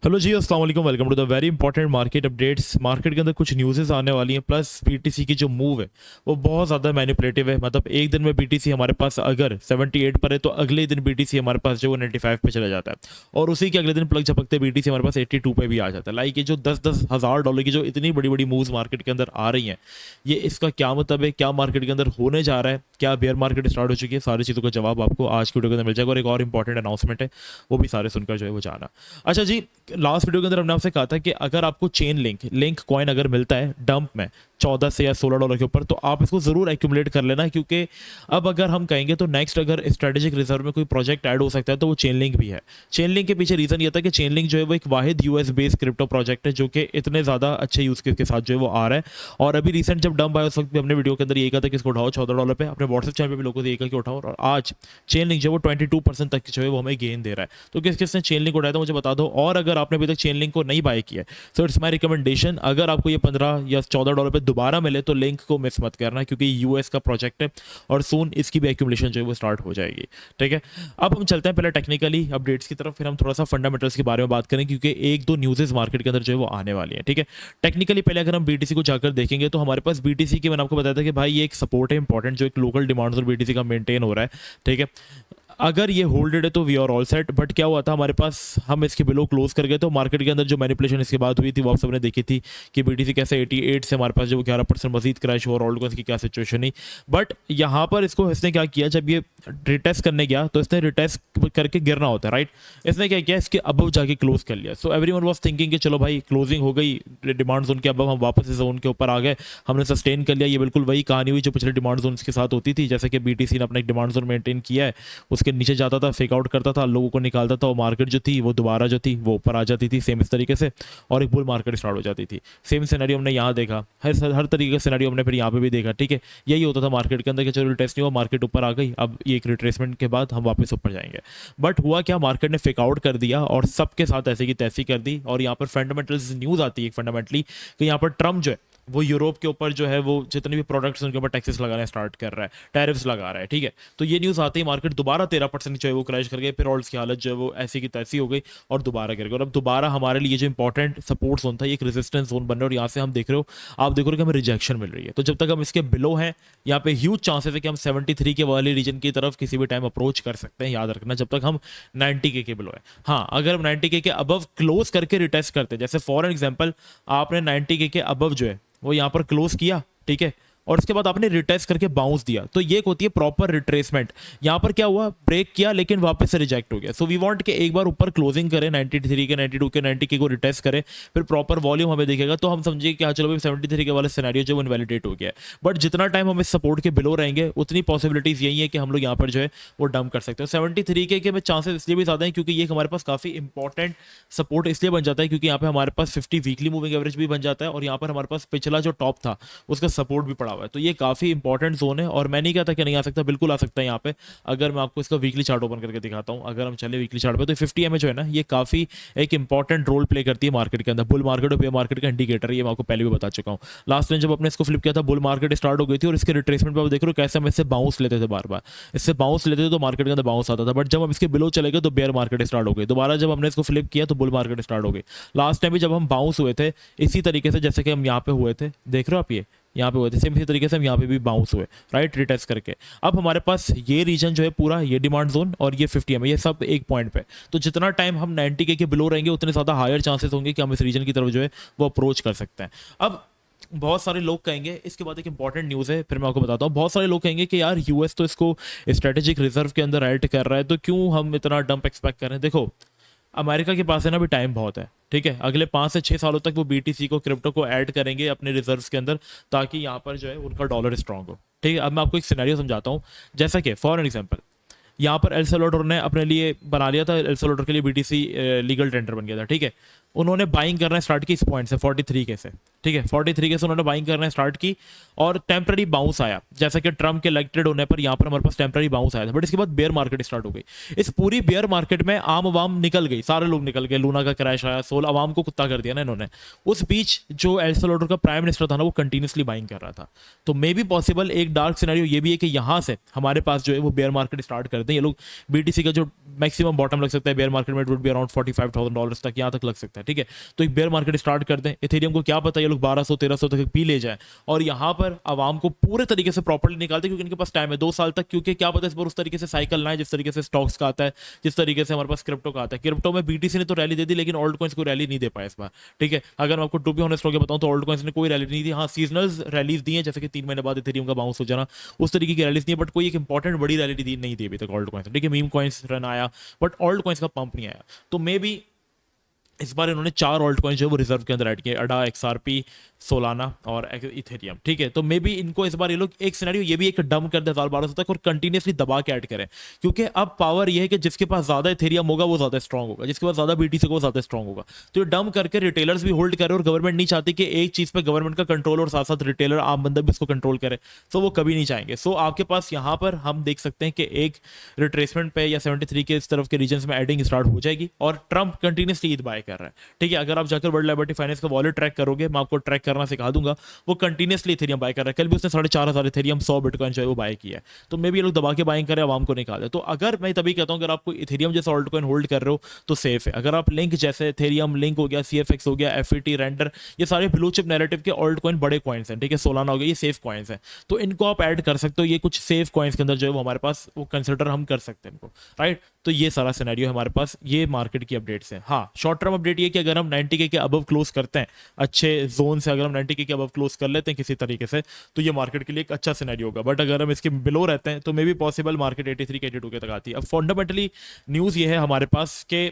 Hello जी, अस्सलाम वालेकुम। Welcome to the very important market updates. Market के अंदर कुछ न्यूज़ेस आने वाली हैं, प्लस बीटीसी की जो मूव है वो बहुत ज़्यादा मैनिपुलेटिव है। मतलब एक दिन में बीटीसी हमारे पास अगर 78 पर है तो अगले दिन बीटीसी हमारे पास जो वो 95 पे चला जाता है, और उसी के अगले दिन प्लग झपकते बीटीसी हमारे पास 82 पे भी आ जाता है। लाइक ये जो 10-10 हज़ार डॉलर की जो इतनी बड़ी बड़ी मूव्स मार्केट के अंदर आ रही हैं, ये इसका क्या मतलब है, क्या मार्केट के अंदर होने जा रहा है, क्या बेयर मार्केट स्टार्ट हो चुकी है, सारी चीज़ों का जवाब आपको आज की वीडियो के अंदर मिल जाएगा। और एक और इंपॉर्टेंट अनाउंसमेंट है, वो भी सारे सुनकर जो है वो जाना। अच्छा जी, लास्ट वीडियो के अंदर हमने आपसे कहा था कि अगर आपको चेन लिंक कॉइन अगर मिलता है डंप में 14 से या 16 डॉलर के ऊपर, तो आप इसको जरूर एक्यूमुलेट कर लेना, क्योंकि अब अगर हम कहेंगे तो नेक्स्ट अगर स्ट्रेटेजिक रिजर्व में कोई प्रोजेक्ट ऐड हो सकता है तो वो चेन लिंक भी है। चेन लिंक के पीछे रीजन ये था कि चेन लिंक जो है वो एक वाहिद यूएस बेस्ड क्रिप्टो प्रोजेक्ट है जो कि इतने ज्यादा अच्छे यूज केस के साथ जो है वो आ रहा है। और अभी रिसेंट जब डंप आया उस वक्त भी हमने वीडियो के अंदर यही कहा था कि इसको उठाओ 14 डॉलर पे, अपने व्हाट्सएप चैनल पे भी लोगों से यही कहा कि उठाओ, और आज चेन लिंक जो है वो 22% तक जो है वो हमें गेन दे रहा है। तो किस किसने चेन लिंक उठाया था मुझे बता दो। और अगर आपने अभी तक चेन लिंक को नहीं बाय किया है, सो इट्स माय रिकमेंडेशन, अगर आपको ये 15 या 14 डॉलर पे दोबारा मिले तो लिंक को मिस मत करना, क्योंकि यूएस का प्रोजेक्ट है और सून इसकी भी एक्यूमुलेशन जो है वो स्टार्ट हो जाएगी। ठीक है, अब हम चलते हैं पहले टेक्निकली अपडेट्स की तरफ, फिर हम थोड़ा सा फंडामेंटल्स के बारे में बात करें, क्योंकि एक दो न्यूज़ मार्केट के अंदर जो है वो आने वाली है। ठीक है, टेक्निकली पहले अगर हम बीटीसी को जाकर देखेंगे तो हमारे पास बीटीसी की, मैंने आपको बताया था कि भाई ये एक सपोर्ट है इंपॉर्टेंट, जो एक लोकल डिमांड्स और बीटीसी का मेंटेन हो रहा है। ठीक है, अगर ये होल्डेड है तो we are all set. But क्या हुआ था हमारे पास, हम इसके बिलो क्लोज कर गए तो मार्केट के अंदर जो मैनिपुलेशन इसके बाद हुई थी वो आप सबने देखी थी कि बीटीसी कैसे 88 से हमारे पास जो 11% मजीद क्रैश हुआ, और ऑल्ट कॉइन्स की क्या सिचुएशन नहीं। बट यहाँ पर इसको इसने क्या किया, जब ये रिटेस्ट करने गया तो इसने रिटेस्ट करके गिरना होता है, राइट। इसने क्या किया, इसके अबव जाके क्लोज कर लिया। सो एवरीवन वाज थिंकिंग कि चलो भाई क्लोजिंग हो गई, डिमांड जोन के अबव हम वापस इस जोन के ऊपर आ गए, हमने सस्टेन कर लिया। ये बिल्कुल वही कहानी हुई जो पिछले डिमांड जोन के साथ होती थी, जैसे कि बीटीसी ने अपना एक डिमांड जोन मेंटेन किया है, उसके नीचे जाता था, आउट करता था, लोगों को निकालता था, और मार्केट जो थी वो दोबारा जो थी वो ऊपर आ जाती थी सेम इस तरीके से, और एक बुल मार्केट स्टार्ट हो जाती थी। सेम सिनेरियो हमने यहाँ देखा, हर तरीके का सिनेरियो हमने फिर यहाँ पे भी देखा। ठीक है, यही होता था मार्केट के अंदर कि चलो रिटेस्ट नहीं हुआ, मार्केट ऊपर आ गई, अब ये एक रिट्रेसमेंट के बाद हम वापस ऊपर जाएंगे। बट हुआ क्या, मार्केट ने फेक आउट कर दिया और सबके साथ ऐसे की तैसी कर दी। और यहाँ पर फंडामेंटल्स न्यूज़ आती है फंडामेंटली कि यहाँ पर ट्रम्प जो है वो यूरोप के ऊपर जो है वो जितने भी प्रोडक्ट्स उनके ऊपर टैक्सेस लगाना स्टार्ट कर रहा है, टैरिफ्स लगा रहा है। ठीक है, तो ये न्यूज़ आते ही मार्केट दोबारा 13% जो है वो क्रैश कर गई, फिर ऑल्ट्स की हालत जो है वो ऐसी की तैसी हो गई और दोबारा गिर गई। और अब दोबारा हमारे लिए जो इंपॉर्टेंट सपोर्ट जोन था ये एक रेजिस्टेंस जोन बन रहा है, और यहाँ से हम देख रहे हो, आप देख रहे हो कि हमें रिजेक्शन मिल रही है। तो जब तक हम इसके बिलो हैं, यहाँ पे ह्यूज चांसेस है कि हम 73 के वाले रीजन की तरफ किसी भी टाइम अप्रोच कर सकते हैं। याद रखना, जब तक हम 90 के बिलो है। हाँ, अगर हम 90 के अबव क्लोज करके रिटेस्ट करते हैं, जैसे फॉर एग्जाम्पल आपने 90 के अबव जो है वो यहाँ पर क्लोज किया, ठीक है, और उसके बाद आपने रिटेस्ट करके बाउंस दिया, तो ये होती है प्रॉपर रिट्रेसमेंट। यहाँ पर क्या हुआ, ब्रेक किया लेकिन वापस से रिजेक्ट हो गया। सो वी वांट कि एक बार ऊपर क्लोजिंग करें 93 के, 92 के, 90 के को रिटेस्ट करें, फिर प्रॉपर वॉल्यूम हमें दिखेगा तो हम समझिए कि हाँ चलो भाई 73 के वाले सिनेरियो जो वो इनवैलिडेट हो गया है। बट जितना टाइम हम इस सपोर्ट के बिलो रहेंगे उतनी पॉसिबिलिटीज यही है कि हम लोग यहाँ पर जो है वो डंप कर सकते हैं। 73 के में चांसेस इसलिए भी ज़्यादा है क्योंकि ये हमारे पास काफ़ी इंपॉर्टेंट सपोर्ट इसलिए बन जाता है क्योंकि यहाँ पे हमारे पास 50 वीकली मूविंग एवरेज भी बन जाता है, और यहाँ पर हमारे पास पिछला जो टॉप था उसका सपोर्ट भी पड़ा हुआ है। तो ये काफ़ी इंपॉर्टेंट जोन है, और मैं नहीं कहता कि नहीं आ सकता, बिल्कुल आ सकता है यहाँ पे। अगर मैं आपको इसका वीकली चार्ट ओपन करके दिखाता हूँ, अगर हम चले वीकली चार्ट पे, तो 50 एमए जो है ना, ये काफ़ी एक इंपॉर्टेंट रोल प्ले करती है मार्केट के अंदर। बुल मार्केट और बेयर मार्केट का इंडिकेटर, ये मैं आपको पहले भी बता चुका हूँ। लास्ट टाइम जब अपने इसको फ्लिप किया था, बुल मार्केट स्टार्ट हो गई थी, और इसके रिट्रेसमेंट पर आप देख रहे हो कैसे हम इससे बाउंस लेते थे, बार बार इससे बाउंस लेते थे तो मार्केट के अंदर बाउंस आता था। बट जब हम इसके बिलो चले गए तो बेयर मार्केट स्टार्ट हो गई, दोबारा जब हमने इसको फ्लिप किया तो बुल मार्केट स्टार्ट हो गई। लास्ट टाइम भी जब हम बाउंस हुए थे इसी तरीके से जैसे कि हम यहाँ पे हुए थे, देख रहे हो आप, ये यहाँ पे हुए थे सेम इसी तरीके से हम यहाँ पे भी बाउंस हुए, राइट, रिटेस्ट करके। अब हमारे पास ये रीजन जो है पूरा, ये डिमांड जोन और ये 50 एम, ये सब एक पॉइंट पे। तो जितना टाइम हम 90 के बिलो रहेंगे उतने ज़्यादा हायर चांसेस होंगे कि हम इस रीजन की तरफ जो है वो अप्रोच कर सकते हैं। अब बहुत सारे लोग कहेंगे, इसके बाद एक इंपॉर्टेंट न्यूज़ है फिर मैं आपको बताता हूँ, बहुत सारे लोग कहेंगे कि यार यूएस तो इसको स्ट्रेटेजिक रिजर्व के अंदर ऐड कर रहा है, तो क्यों हम इतना डंप एक्सपेक्ट कर रहे हैं। देखो, अमेरिका के पास है ना अभी टाइम बहुत है, ठीक है, अगले 5 से 6 सालों तक वो बीटीसी को, क्रिप्टो को ऐड करेंगे अपने रिजर्व्स के अंदर, ताकि यहाँ पर जो है उनका डॉलर स्ट्रांग हो। ठीक है, अब मैं आपको एक सिनेरियो समझाता हूँ। जैसा कि फॉर एग्जांपल यहाँ पर एल सल्वाडोर ने अपने लिए बना लिया था, एल सल्वाडोर के लिए बीटीसी लीगल टेंडर बन गया था। ठीक है, उन्होंने बाइंग करना स्टार्ट की इस पॉइंट से 43 के से, ठीक है 43 के से उन्होंने बाइंग करना स्टार्ट की और टेम्पररी बाउंस आया, जैसा कि ट्रम्प के इलेक्टेड होने पर यहाँ पर हमारे पास टेम्पररी बाउंस आया था, बट इसके बाद बेयर मार्केट स्टार्ट हो गई। इस पूरी बेयर मार्केट में आम आवाम निकल गई, सारे लोग निकल गए, लूना का क्रैश आया, सोल आवाम को कुत्ता कर दिया ना इन्होंने। उस बीच जो एल सल्वाडोर का प्राइम मिनिस्टर था ना वो कंटिन्यूसली बाइंग कर रहा था। तो मे बी पॉसिबल एक डार्क सिनेरियो ये भी है कि यहाँ से हमारे पास जो है वो बेयर मार्केट स्टार्ट करते हैं ये लोग। बीटीसी का जो मैक्सिमम बॉटम लग सकता है बेयर मार्केट में, इट वुड बी अराउंड $45,000 तक, यहाँ तक लग सकता है। ठीक है, तो एक बेयर मार्केट स्टार्ट कर दें, इथेरियम को क्या पता ये लोग 1200-1300 तक पी ले जाए और यहाँ पर आवाम को पूरे तरीके से प्रॉपर्ली निकालते, क्योंकि इनके पास टाइम है 2 साल तक, क्योंकि क्या पता इस बार उस तरीके से साइकिल ना है जिस तरीके से स्टॉक्स का आता है, जिस तरीके से हमारे पास क्रिप्टो का आता है। क्रिप्टो में बीटीसी ने तो रैली दे दी, लेकिन ऑल्ट कॉइन्स को रैली नहीं दे पाया इस बार। ठीक है, अगर मैं आपको टू बी ऑनेस्ट होकर बताऊं तो ऑल्ट कॉइन्स ने कोई रैली नहीं दी। हाँ, सीजनल रैलीज दी है, जैसे कि 3 महीने बाद इथेरियम का बाउंस हो जाना, उस तरीके की रैलीज नहीं है, बट कोई एक इंपॉर्टेंट बड़ी रैली नहीं दी अभी तक ऑल्ट कॉइन्स। ठीक है, मीम कॉइन्स रन आया बट ऑल्ट कॉइन्स का पंप नहीं आया। तो मे बी इस बार इन्होंने 4 ऑल्ट कॉइन जो है वो रिजर्व के अंदर ऐड किए, अडा, एक्सआरपी, सोलाना और इथेरियम। ठीक है, तो मे बी इनको इस बार ये लोग एक सिनेरियो ये भी एक डम कर दे 1200 तक और कंटिन्यूसली दबा के ऐड करें, क्योंकि अब पावर ये है कि जिसके पास ज्यादा इथेरियम होगा वो ज्यादा स्ट्रॉन्ग होगा, जिसके पास ज्यादा बीटीसी को ज्यादा स्ट्रॉन्ग होगा। तो ये डम करके रिटेलर्स भी होल्ड करे और गवर्नमेंट नहीं चाहती कि एक चीज पे गवर्नमेंट का कंट्रोल और साथ साथ रिटेलर आम बंदा भी इसको कंट्रोल करे, तो वो कभी नहीं चाहेंगे। सो आपके पास यहाँ पर हम देख सकते हैं कि एक रिट्रेसमेंट पे या 73 के इस तरफ के रीजन में एडिंग स्टार्ट हो जाएगी और ट्रंप कंटिन्यूसली ईद बाय कर रहा है। ठीक है, अगर आप जाकर वर्ल्ड लिबर्टी फाइनेंस का वॉलेट ट्रैक करोगे, मैं आपको ट्रैक करना सिखा दूंगा, वो कंटिन्यूसली इथेरियम बाय कर रहा है। कल भी उसने 4,500 इथेरियम 100 बिटकॉइन जो है वो बाय किया है। तो मे भी ये लोग दबा के बाइंग करें, आवाम को निकाले। तो अगर मैं तभी कहता हूं अगर आप कोई इथेरियम जैसा ऑल्ट कॉइन होल्ड कर रहे हो तो सेफ है। अगर आप लिंक जैसे इथेरियम, लिंक हो गया, CFX हो गया, FET, रेंडर, ये सारे ब्लू चिप नैरेटिव के ऑल्ट कॉइन बड़े कॉइन्स हैं। ठीक है, सोलाना हो गया, ये सेफ कॉइन्स हैं, तो इनको आप ऐड कर सकते हो। ये कुछ सेफ कॉइन्स के अंदर जो है वो हमारे पास वो कंसिडर हम कर सकते हैं इनको, राइट। तो ये सारा सिनेरियो है हमारे पास, ये मार्केट की अपडेट्स है। हाँ, शॉर्ट टर्म अपडेट ये कि अगर हम 90K के अबव क्लोज करते हैं अच्छे जोन से, अगर हम 90K के अबव क्लोज कर लेते हैं किसी तरीके से, तो ये मार्केट के लिए एक अच्छा सिनेरियो होगा। बट अगर हम इसके बिलो रहते हैं तो मे बी पॉसिबल मार्केट 83 के 82 के तक आती है। अब फंडामेंटली न्यूज़ ये है हमारे पास कि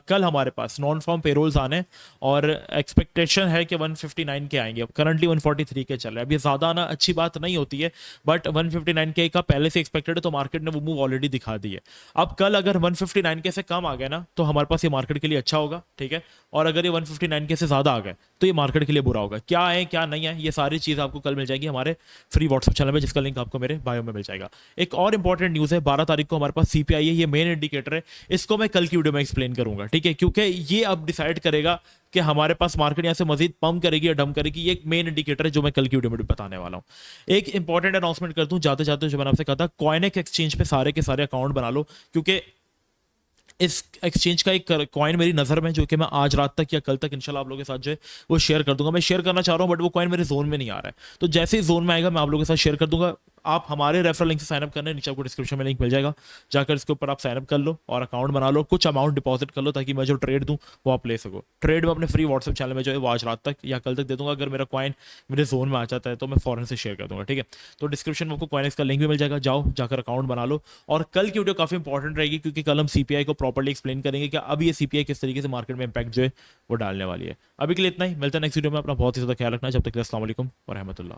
कल हमारे पास नॉन फॉर्म पेरोल्स आने और एक्सपेक्टेशन है कि 159 के आएंगे। अब करंटली 143 के चल रहे हैं। अब ये ज़्यादा आना अच्छी बात नहीं होती है, बट 159 के का पहले से एक्सपेक्टेड है, तो मार्केट ने वो मूव ऑलरेडी दिखा दी है। अब कल अगर 159 के से कम आ गए ना तो हमारे पास ये मार्केट के लिए अच्छा होगा। ठीक है, और अगर ये 159 के से ज़्यादा आ गए तो ये मार्केट के लिए बुरा होगा। क्या है क्या नहीं है, ये सारी चीज़ आपको कल मिल जाएगी हमारे फ्री व्हाट्सएप चैनल में, जिसका लिंक आपको मेरे बायो में मिल जाएगा। एक और इंपॉर्टेंट न्यूज़ है, 12 तारीख को हमारे पास CPI है, ये मेन इंडिकेटर है। इसको मैं कल की वीडियो में एक्सप्लेन करूंगा। ठीक है, क्योंकि ये अब डिसाइड करेगा कि हमारे पास मार्केट यहाँ से मजीद पंप करेगी या डम करेगी। ये एक मेन इंडिकेटर है जो मैं कल की वीडियो में बताने वाला हूँ। एक इंपॉर्टेंट अनाउंसमेंट कर दूं जाते जाते, जो मैंने आपसे कहा था, कॉइनेक्स एक्सचेंज पे सारे के सारे अकाउंट बना लो, क्योंकि इस एक्सचेंज का एक कॉइन मेरी नज़र में जो कि मैं आज रात तक या कल तक इंशाल्लाह आप लोगों के साथ जो है वो शेयर कर दूंगा। मैं शेयर करना चाह रहा हूँ बट वो कॉइन मेरे जोन में नहीं आ रहा है, तो जैसे ही जोन में आएगा मैं आप लोगों के साथ शेयर कर दूंगा। आप हमारे रेफरल लिंक से साइनअप करने, नीचे आपको डिस्क्रिप्शन में लिंक मिल जाएगा, जाकर इसके ऊपर आप साइनअप कर लो और अकाउंट बना लो, कुछ अमाउंट डिपॉजिट कर लो ताकि मैं जो ट्रेड दूँ वो आप ले सको। ट्रेड में अपने फ्री व्हाट्सएप चैनल में जो है वो आज रात तक या कल तक दे दूंगा। अगर मेरा कॉइन मेरे जोन में आ जाता है तो मैं फॉरन से शेयर कर दूंगा। ठीक है, तो डिस्क्रिप्शन में आपको कॉइनेक्स का लिंक भी मिल जाएगा, जाओ जाकर अकाउंट बना लो। और कल की वीडियो काफ़ी इंपॉर्टेंट रहेगी क्योंकि कल हम CPI को प्रॉपर्ली एक्सप्लेन करेंगे कि अब ये CPI किस तरीके से मार्केट में इंपैक्ट जो है वो डालने वाली है। अभी के लिए इतना ही, मिलता है नेक्स्ट वीडियो में। अपना बहुत ही ज़्यादा ख्याल रखना, जब तक के लिए अस्सलाम वालेकुम व रहमतुल्लाह।